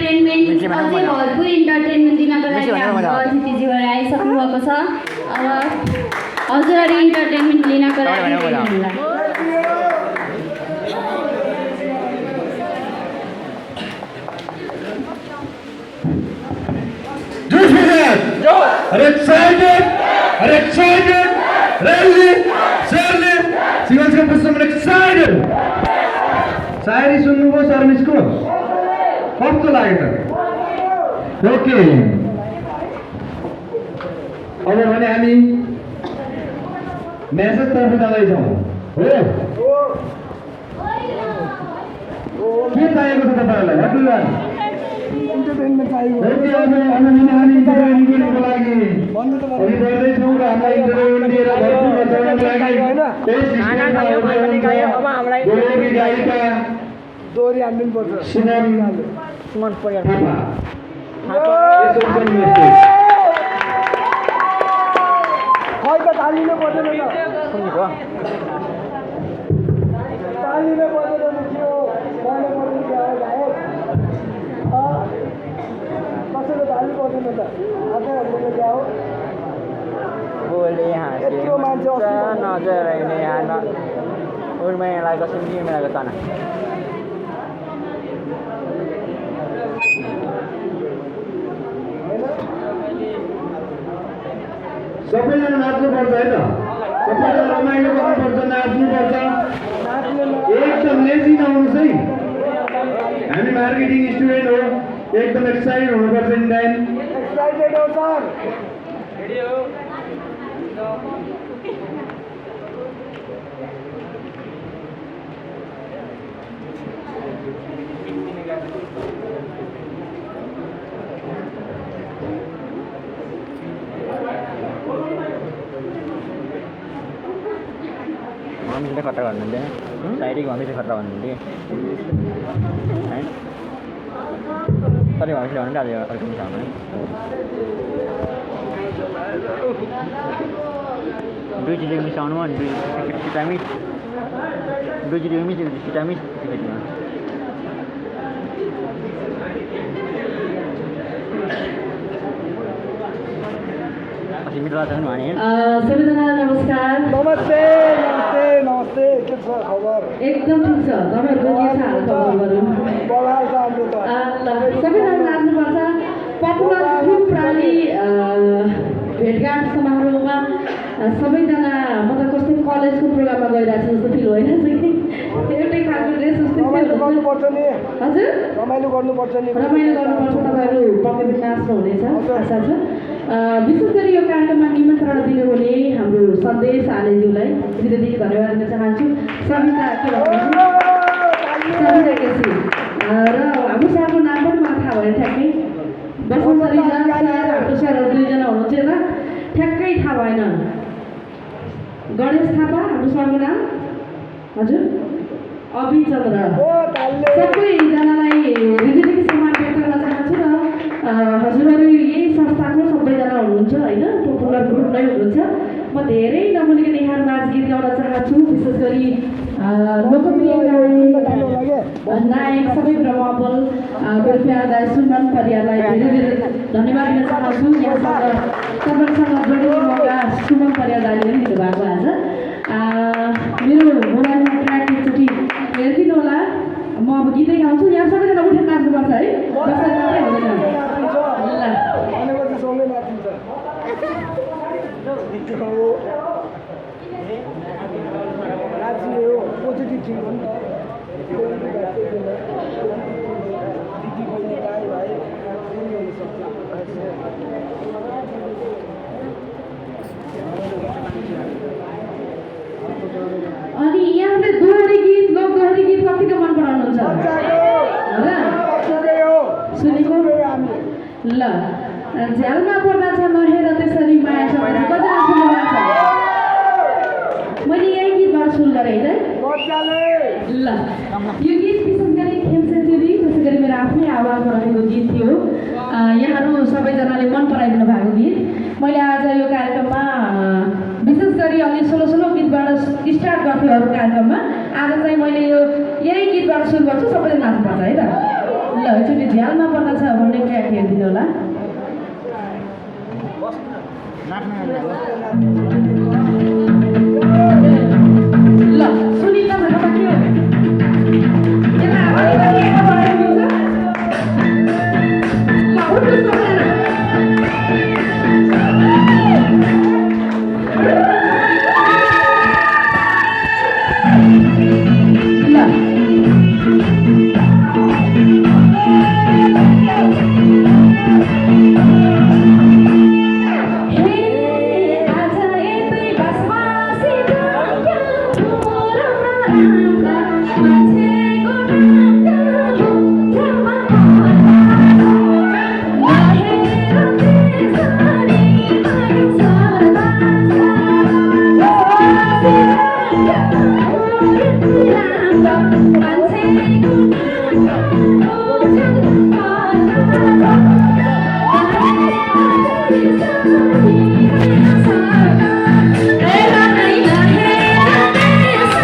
Entertainment अझै भरपुर entertainment दिनको लागि हाम्रो अतिथिज्यूहरू आइसक्नु भएको छ। अब हजुरहरू इन्टरटेनमेन्ट लिनको लागि शायरी सुन्नुभयो सर मिसको कस्तो लाग्यो त? ओके अब भने हामी मेसेज तर्फ जाँदैछौँ हो। के चाहिएको छ तपाईँहरूलाई? इन्टरटेनमेन्ट चाहिएको। ओके अब हामी इन्टरटेनमेन्टको लागि हामी गर्दैछौँ र हामीलाई इन्टरटेनमेन्ट दिएर भरपुर बचाउनको लागि गायिका दोहोरी हान्दिनु पर्छ। सुमन परियार खै त तालिनु पर्दैन त सुन्नुभयो तालिनु पर्दैन थियो गाना पर्दैन थियो कसैले तालिनु पर्दैन त आधा घन्टाको जाओ बोले यत्रो मान्छे नजर आउने यहाँ उर्मालाई कसम दिए मेरा तना सबैजना नाच्नुपर्छ है त। सबैजना रमाइलो गर्नुपर्छ, नाच्नुपर्छ। एकदम लेजी नहुनुहोस् है। हामी मार्केटिङ स्टुडेन्ट हो, एकदम एक्साइटेड हुनुपर्छ इन टाइम। एक्साइटेड हो सर। रेडी हो? हामीले खट्टा गर्नुहुन्थ्यो साइडै हामीले खट्टा गर्नुहुन्थ्यो है तर हामीले भन्नु आज अर्को मिसाउनु दुई चिज मिसाउनु दुई सिटामिस दुई चिज मिस सिटामिस सबैजना नमस्कार। नमस्ते नमस्ते नमस्ते के छ खबर? एकदम ठिक छ। तपाईँहरूको के छ हालखबरहरू? सबैजना नाच्नुपर्छ। पपुलर ग्रुप प्राली भेटघाट समारोहमा सबैजना मतलब कस्तो कलेजको प्रोग्राममा गइरहेको छ जस्तो फिल भइरहेको छ कि एउटै खालको ड्रेस जस्तो गर्नुपर्छ नि। हजुर रमाइलो गर्नुपर्छ नि। रमाइलो गर्नुपर्छ। तपाईँहरू पक्कै पनि नाच्नुहुनेछ आशा छ। विशेष गरी यो कार्यक्रममा निमन्त्रण दिनुहुने हाम्रो सन्देश आलेज्यूलाई हृदयदेखि धन्यवाद दिन चाहन्छु। सविता के भन्नुहुन्छ? सविता केसी र हाम्रो सरको नाम पनि मलाई थाहा भयो ठ्याक्कै। बसन्त रिजाल सर हाम्रो सरहरू दुईजना हुनुहुन्छ यता ठ्याक्कै थाहा भएन। गणेश थापा हाम्रो सरको नाम हजुर अभि चन्द्र। सबैजनालाई हृदयदेखि सम्मान व्यक्त गर्न चाहन्छु र हजुरहरू यही संस्थाको सबैजना हुनुहुन्छ होइन, पपुलर ग्रुप नै हुनुहुन्छ। म धेरै नबोलिकन यहाँ नाच गीत गाउन चाहन्छु। विशेष गरी लोकप्रिय नायक सबै ब्रह्मबल प्यार दाई सुमन परियारलाई धेरै धेरै धन्यवाद दिन चाहन्छु। यहाँसँग तपाईँसँग जोडिने मौका सुमन परियार दाईले पनि दिनुभएको आज। मेरो मोबाइलमा ट्र्याक एकचोटि हेरिदिनु होला। म अब गीतै गाउँछु। यहाँ सबैजना उठेर नाच्नुपर्छ है, बसेर मात्रै हुँदैन। अनि यहाँले दोहोरी गीत लोकदोहोरी गीत कतिको मन पराउनुहुन्छ सुनेको? ल झ्यालमा पर्दा छ नहेर त्यसरी माया समाज कतिजना सुन्नुभएको छ? मैले यही गीतबाट सुरु गरेँ है। ल यो गीत विशेष गरी खेम सेन्चुरी त्यसै गरी मेरो आफ्नै आवाजमा रहेको गीत थियो। यहाँहरू सबैजनाले मन पराइदिनु भएको गीत। मैले आज यो कार्यक्रममा विशेष गरी अलि सोलो गीतबाट स्टार्ट गर्थेँ अरू कार्यक्रममा। आज चाहिँ मैले यो यही गीतबाट सुरु गर्छु। सबैले नाच्नुपर्छ है त। ल ल एकचोटि झ्यालमा पर्दा छ भन्ने ट्र्याक हेरिदिनु होला नाच्नु